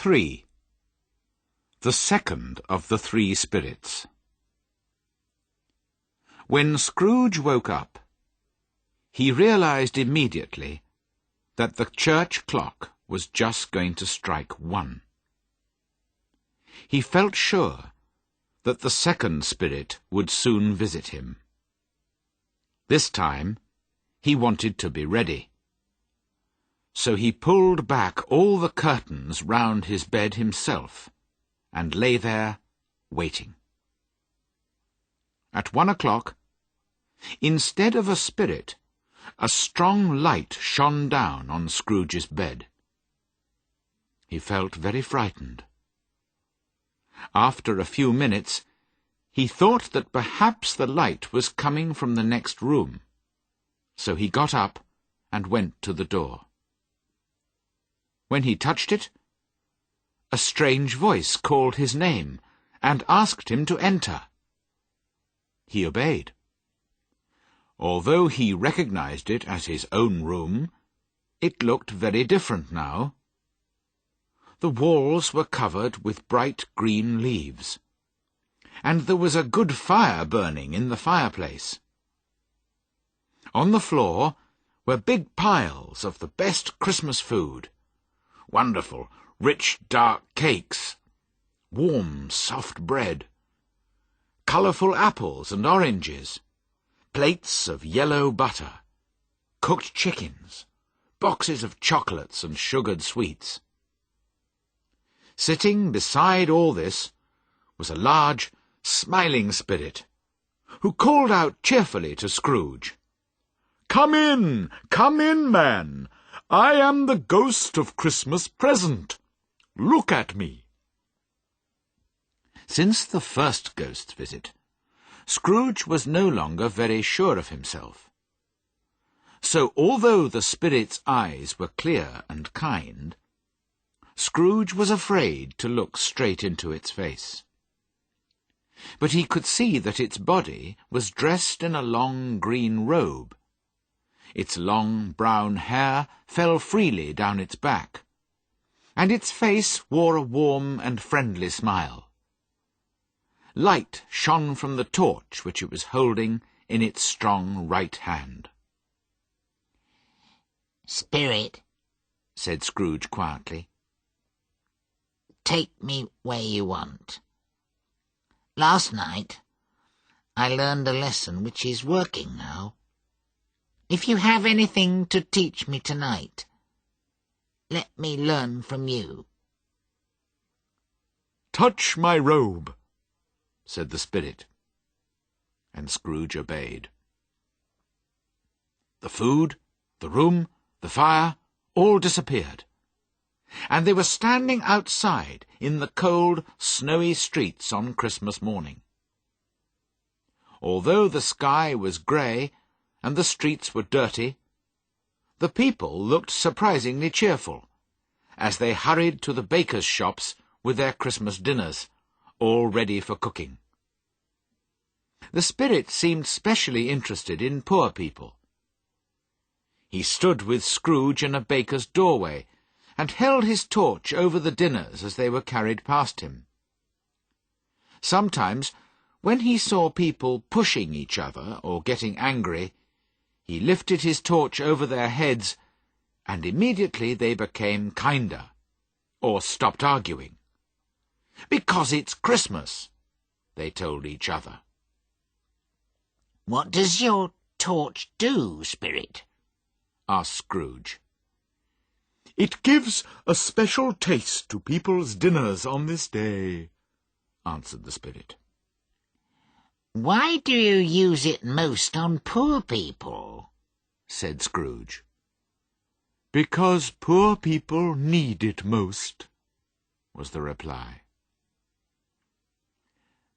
Ch.3. The second of the three spirits. When Scrooge woke up, he realized immediately that the church clock was just going to strike 1. He felt sure that the second spirit would soon visit him. This time, he wanted to be ready. So he pulled back all the curtains round his bed himself, and lay there, waiting. At 1 o'clock, instead of a spirit, a strong light shone down on Scrooge's bed. He felt very frightened. After a few minutes, he thought that perhaps the light was coming from the next room, so he got up and went to the door. When he touched it, a strange voice called his name and asked him to enter. He obeyed. Although he recognized it as his own room, it looked very different now. The walls were covered with bright green leaves, and there was a good fire burning in the fireplace. On the floor were big piles of the best Christmas food, wonderful, rich, dark cakes, warm, soft bread, colourful apples and oranges, plates of yellow butter, cooked chickens, boxes of chocolates and sugared sweets. Sitting beside all this was a large, smiling spirit, who called out cheerfully to Scrooge, come in, man! I am the ghost of Christmas present. Look at me." Since the first ghost's visit, Scrooge was no longer very sure of himself. So although the spirit's eyes were clear and kind, Scrooge was afraid to look straight into its face. But he could see that its body was dressed in a long green robe. Its long brown hair fell freely down its back, and its face wore a warm and friendly smile. Light shone from the torch which it was holding in its strong right hand. "Spirit," said Scrooge quietly, "take me where you want. Last night I learned a lesson which is working now. If you have anything to teach me tonight, let me learn from you." "Touch my robe," said the spirit, and Scrooge obeyed. The food, the room, the fire, all disappeared, and they were standing outside in the cold, snowy streets on Christmas morning. Although the sky was grey and the streets were dirty, the people looked surprisingly cheerful, as they hurried to the bakers' shops with their Christmas dinners, all ready for cooking. The spirit seemed specially interested in poor people. He stood with Scrooge in a baker's doorway, and held his torch over the dinners as they were carried past him. Sometimes, when he saw people pushing each other or getting angry, he lifted his torch over their heads, and immediately they became kinder, or stopped arguing. "Because it's Christmas," they told each other. "What does your torch do, Spirit?" asked Scrooge. "It gives a special taste to people's dinners on this day," answered the spirit. "Why do you use it most on poor people?" said Scrooge. "Because poor people need it most," was the reply.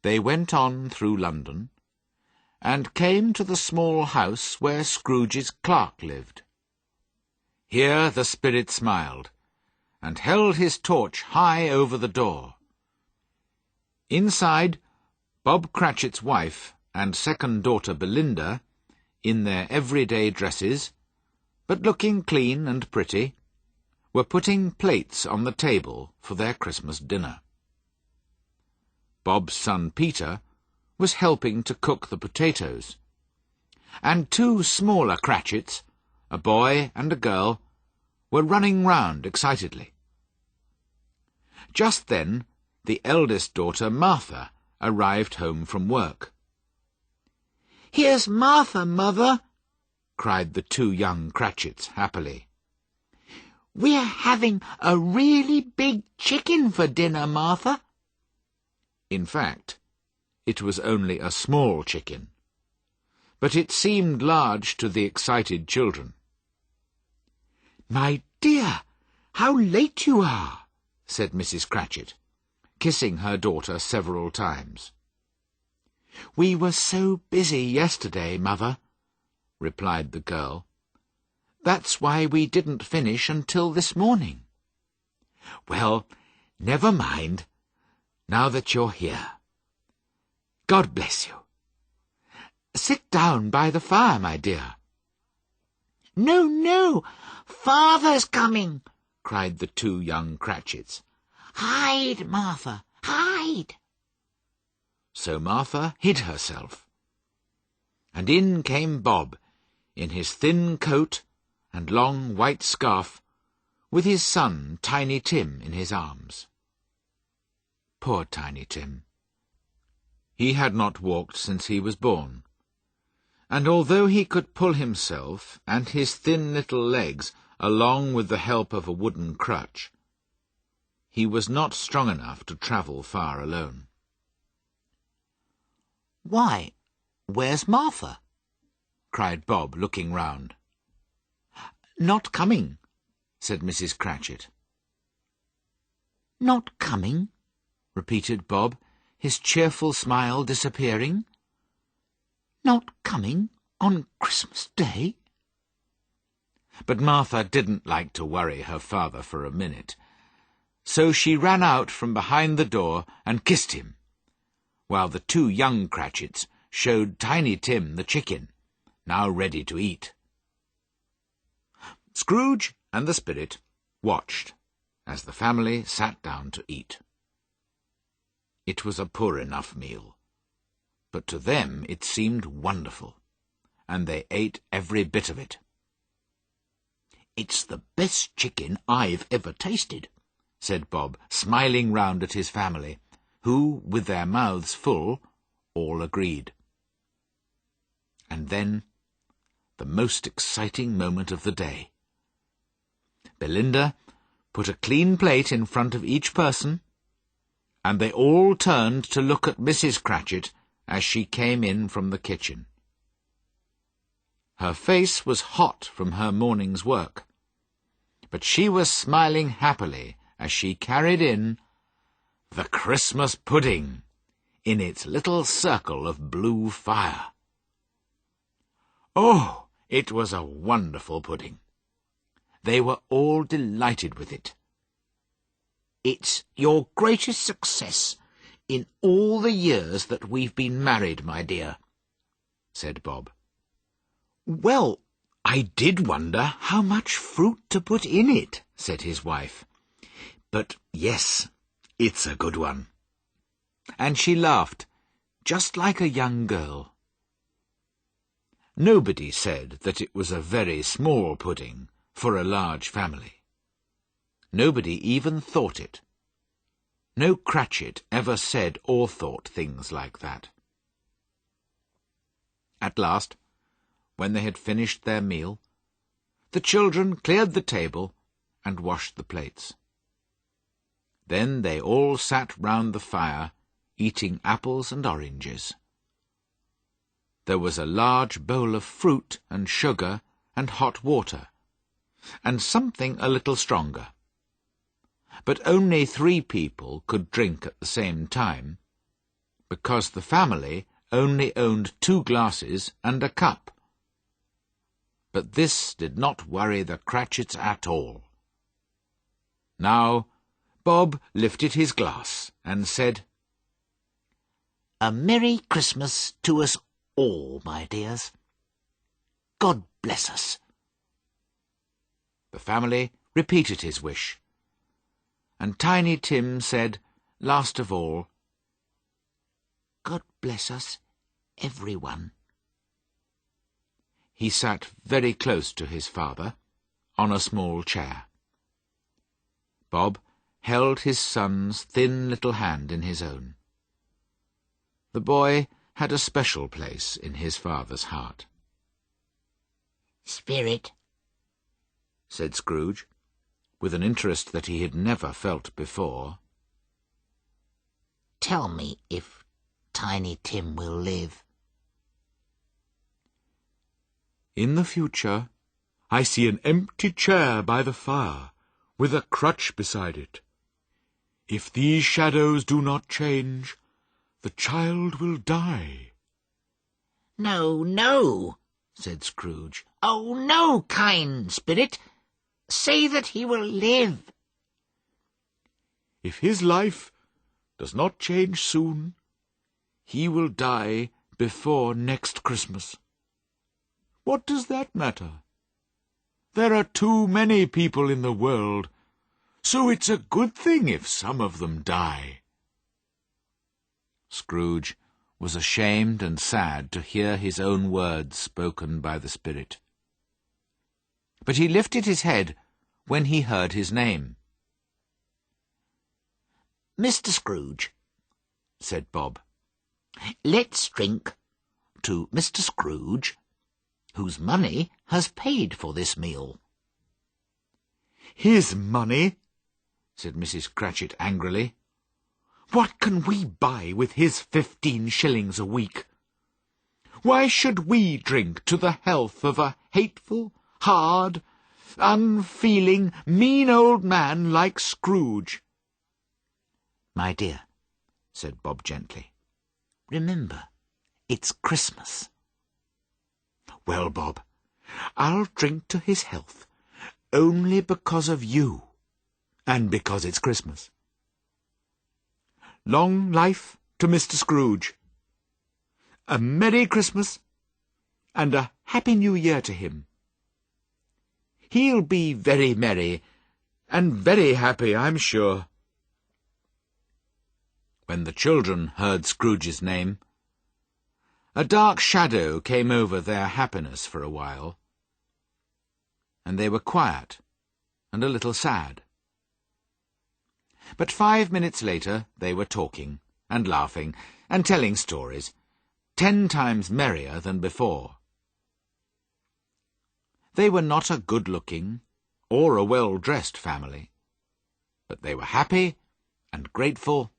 They went on through London, and came to the small house where Scrooge's clerk lived. Here the spirit smiled, and held his torch high over the door. Inside, Bob Cratchit's wife and second daughter Belinda, in their everyday dresses, but looking clean and pretty, were putting plates on the table for their Christmas dinner. Bob's son Peter was helping to cook the potatoes, and two smaller Cratchits, a boy and a girl, were running round excitedly. Just then the eldest daughter, Martha, arrived home from work. "Here's Martha, Mother," cried the two young Cratchits happily. "We're having a really big chicken for dinner, Martha." In fact, it was only a small chicken, but it seemed large to the excited children. "My dear, how late you are," said Mrs. Cratchit, kissing her daughter several times. "We were so busy yesterday, Mother," replied the girl. "That's why we didn't finish until this morning." "Well, never mind, now that you're here. God bless you. Sit down by the fire, my dear." "No, no, Father's coming," cried the two young Cratchits. "Hide, Martha, hide." So Martha hid herself, and in came Bob, in his thin coat and long white scarf, with his son Tiny Tim in his arms. Poor Tiny Tim. He had not walked since he was born, and although he could pull himself and his thin little legs along with the help of a wooden crutch, he was not strong enough to travel far alone. "Why, where's Martha?" cried Bob, looking round. "Not coming," said Mrs. Cratchit. "Not coming?" repeated Bob, his cheerful smile disappearing. "Not coming on Christmas Day?" But Martha didn't like to worry her father for a minute, so she ran out from behind the door and kissed him, while the two young Cratchits showed Tiny Tim the chicken, now ready to eat. Scrooge and the Spirit watched as the family sat down to eat. It was a poor enough meal, but to them it seemed wonderful, and they ate every bit of it. "It's the best chicken I've ever tasted," said Bob, smiling round at his family, who, with their mouths full, all agreed. And then, the most exciting moment of the day. Belinda put a clean plate in front of each person, and they all turned to look at Mrs. Cratchit as she came in from the kitchen. Her face was hot from her morning's work, but she was smiling happily as she carried in the Christmas pudding in its little circle of blue fire. Oh, it was a wonderful pudding. They were all delighted with it. "It's your greatest success in all the years that we've been married, my dear," said Bob. "Well, I did wonder how much fruit to put in it," said his wife. "But yes, it's a good one." And she laughed, just like a young girl. Nobody said that it was a very small pudding for a large family. Nobody even thought it. No Cratchit ever said or thought things like that. At last, when they had finished their meal, the children cleared the table and washed the plates. Then they all sat round the fire, eating apples and oranges. There was a large bowl of fruit and sugar and hot water, and something a little stronger. But only 3 people could drink at the same time, because the family only owned 2 glasses and a cup. But this did not worry the Cratchits at all. Now, Bob lifted his glass and said, "A Merry Christmas to us all, my dears. God bless us." The family repeated his wish, and Tiny Tim said, last of all, "God bless us, everyone." He sat very close to his father, on a small chair. Bob held his son's thin little hand in his own. The boy had a special place in his father's heart. "Spirit," said Scrooge, with an interest that he had never felt before, "tell me if Tiny Tim will live." In the future, I see an empty chair by the fire, with a crutch beside it. If these shadows do not change, the child will die. "No, no," said Scrooge. "Oh, no, kind spirit. Say that he will live." If his life does not change soon, he will die before next Christmas. What does that matter? There are too many people in the world, so it's a good thing if some of them die. Scrooge was ashamed and sad to hear his own words spoken by the spirit. But he lifted his head when he heard his name. "Mr. Scrooge," said Bob, "let's drink to Mr. Scrooge, whose money has paid for this meal." His money? said Mrs. Cratchit angrily. What can we buy with his 15 shillings a week? Why should we drink to the health of a hateful, hard, unfeeling, mean old man like Scrooge? "My dear," said Bob gently, "remember, it's Christmas." Well, Bob, I'll drink to his health only because of you, and because it's Christmas. Long life to Mr. Scrooge. A Merry Christmas and a Happy New Year to him. He'll be very merry and very happy, I'm sure. When the children heard Scrooge's name, a dark shadow came over their happiness for a while, and they were quiet and a little sad. But 5 minutes later they were talking and laughing and telling stories, 10 times merrier than before. They were not a good-looking or a well-dressed family, but they were happy and grateful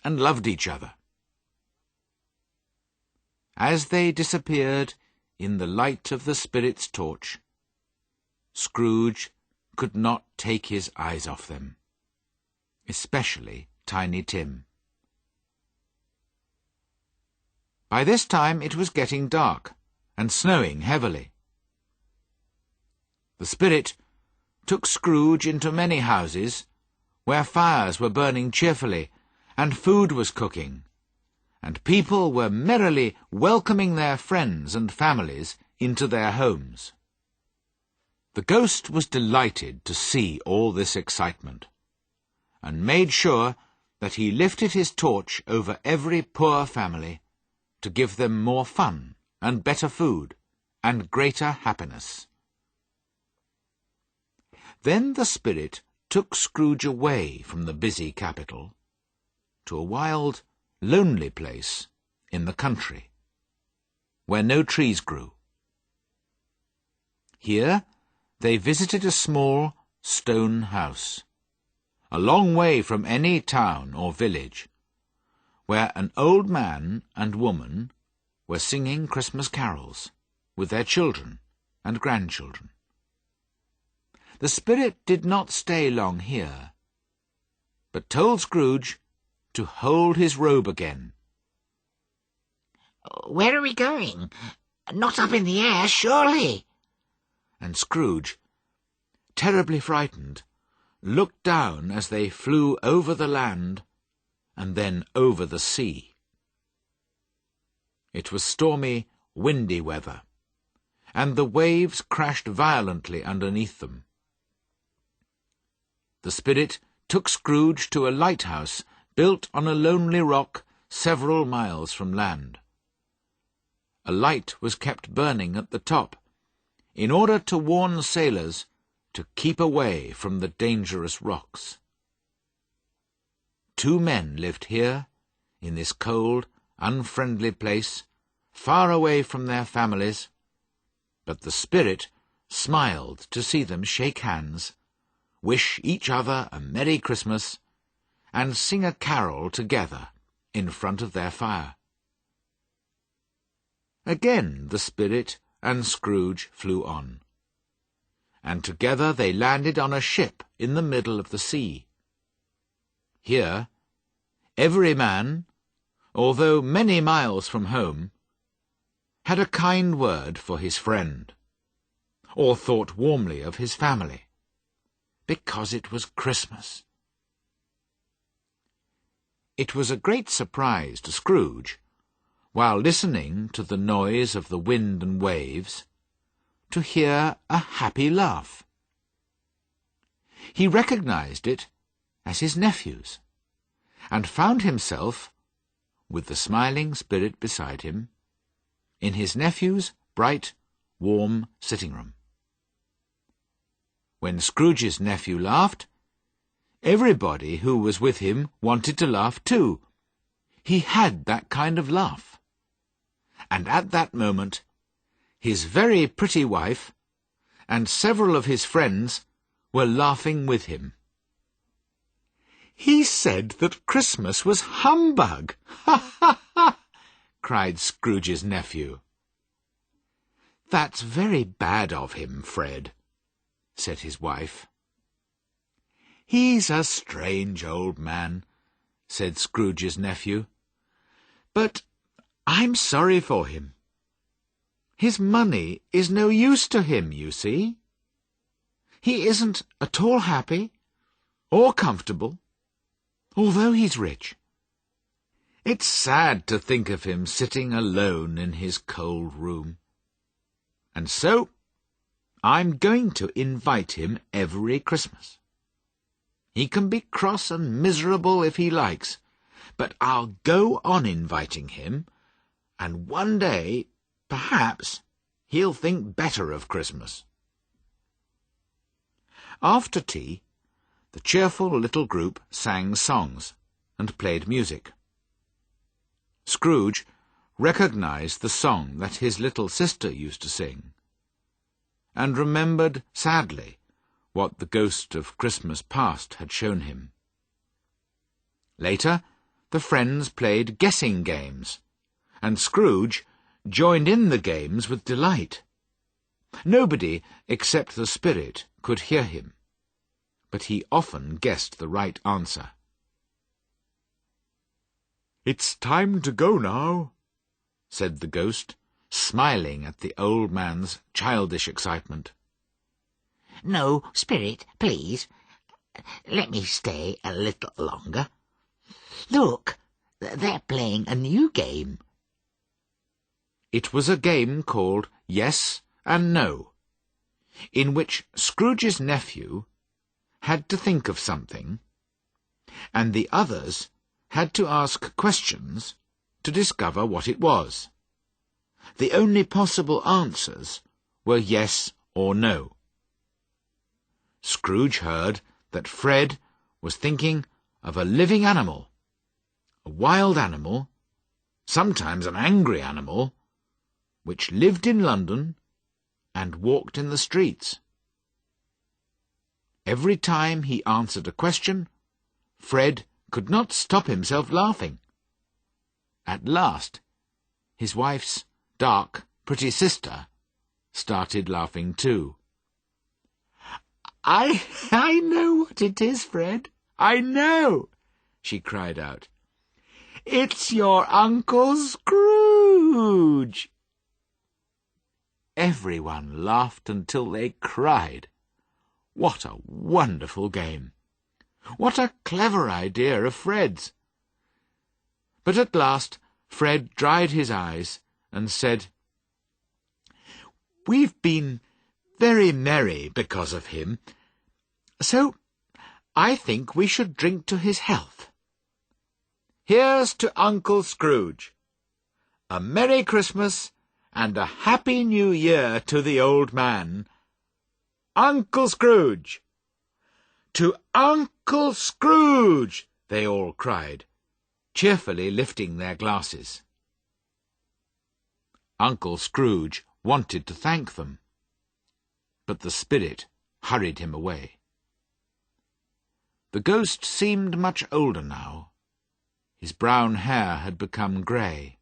and loved each other. As they disappeared in the light of the spirit's torch, Scrooge could not take his eyes off them, especially Tiny Tim. By this time it was getting dark and snowing heavily. The spirit took Scrooge into many houses where fires were burning cheerfully and food was cooking, and people were merrily welcoming their friends and families into their homes. The ghost was delighted to see all this excitement, and made sure that he lifted his torch over every poor family to give them more fun and better food and greater happiness. Then the spirit took Scrooge away from the busy capital to a wild, lonely place in the country, where no trees grew. Here they visited a small stone house, a long way from any town or village, where an old man and woman were singing Christmas carols with their children and grandchildren. The spirit did not stay long here, but told Scrooge to hold his robe again. "Where are we going? Not up in the air, surely?" And Scrooge, terribly frightened, looked down as they flew over the land and then over the sea. It was stormy, windy weather, and the waves crashed violently underneath them. the spirit took Scrooge to a lighthouse built on a lonely rock several miles from land. A light was kept burning at the top, in order to warn sailors to keep away from the dangerous rocks. 2 men lived here, in this cold, unfriendly place, far away from their families, but the spirit smiled to see them shake hands, wish each other a Merry Christmas, and sing a carol together in front of their fire. Again the spirit and Scrooge flew on, and together they landed on a ship in the middle of the sea. Here, every man, although many miles from home, had a kind word for his friend, or thought warmly of his family, because it was Christmas. It was a great surprise to Scrooge, while listening to the noise of the wind and waves, to hear a happy laugh. He recognized it as his nephew's, and found himself, with the smiling spirit beside him, in his nephew's bright, warm sitting-room. When Scrooge's nephew laughed, everybody who was with him wanted to laugh too. He had that kind of laugh. And at that moment, his very pretty wife and several of his friends were laughing with him. "He said that Christmas was humbug! Ha, ha, ha!" cried Scrooge's nephew. "That's very bad of him, Fred," said his wife. "He's a strange old man," said Scrooge's nephew, "but I'm sorry for him. His money is no use to him, you see. He isn't at all happy or comfortable, although he's rich. It's sad to think of him sitting alone in his cold room. And so I'm going to invite him every Christmas. He can be cross and miserable if he likes, but I'll go on inviting him, and one day, perhaps, he'll think better of Christmas." After tea, the cheerful little group sang songs and played music. Scrooge recognized the song that his little sister used to sing, and remembered sadly what the ghost of Christmas past had shown him. Later, the friends played guessing games, and Scrooge joined in the games with delight. Nobody except the spirit could hear him, but he often guessed the right answer. "It's time to go now," said the ghost, smiling at the old man's childish excitement. "No, spirit, please. Let me stay a little longer. Look, they're playing a new game." It was a game called Yes and No, in which Scrooge's nephew had to think of something, and the others had to ask questions to discover what it was. The only possible answers were yes or no. Scrooge heard that Fred was thinking of a living animal, a wild animal, sometimes an angry animal, which lived in London and walked in the streets. Every time he answered a question, Fred could not stop himself laughing. At last, his wife's dark, pretty sister started laughing too. I know what it is, Fred. I know," she cried out. "It's your Uncle Scrooge." Everyone laughed until they cried. What a wonderful game! What a clever idea of Fred's! But at last Fred dried his eyes and said, "We've been very merry because of him, so I think we should drink to his health. Here's to Uncle Scrooge. A Merry Christmas and a Happy New Year to the old man. Uncle Scrooge! To Uncle Scrooge! They all cried, cheerfully lifting their glasses. Uncle Scrooge wanted to thank them, but the spirit hurried him away. The ghost seemed much older now. His brown hair had become grey.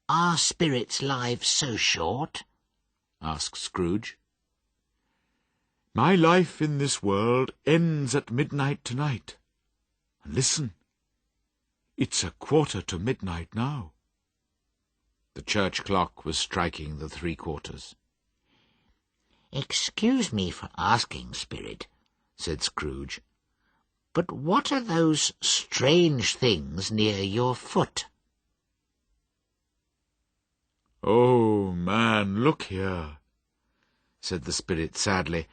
"Are spirits' lives so short?" asked Scrooge. My life in this world ends at midnight tonight. And listen, it's 1:15 now. The church clock was striking the 3/4. "Excuse me for asking, Spirit," said Scrooge, "but what are those strange things near your foot?" Oh, man, look here, said the spirit sadly,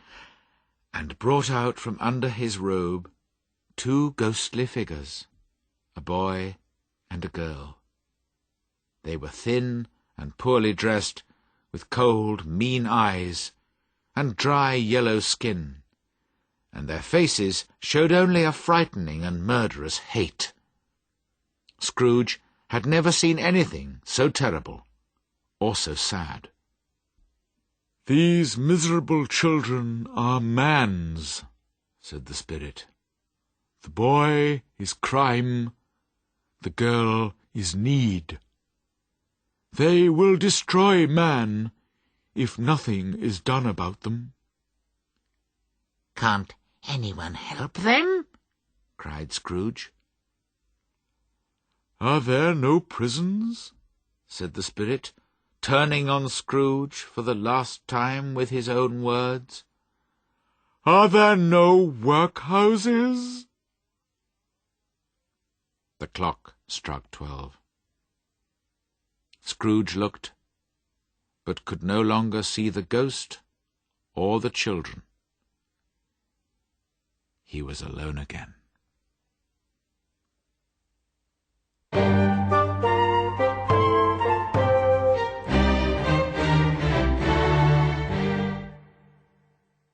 and brought out from under his robe 2 ghostly figures, a boy and a girl. They were thin and poorly dressed, with cold, mean eyes, and dry yellow skin, and their faces showed only a frightening and murderous hate. Scrooge had never seen anything so terrible or so sad. These miserable children are man's, said the spirit. The boy is crime, the girl is need. They will destroy man if nothing is done about them. "Can't anyone help them?" cried Scrooge. Are there no prisons? said the spirit, turning on Scrooge for the last time with his own words. Are there no workhouses? The clock struck 12. Scrooge looked, but could no longer see the ghost or the children. He was alone again.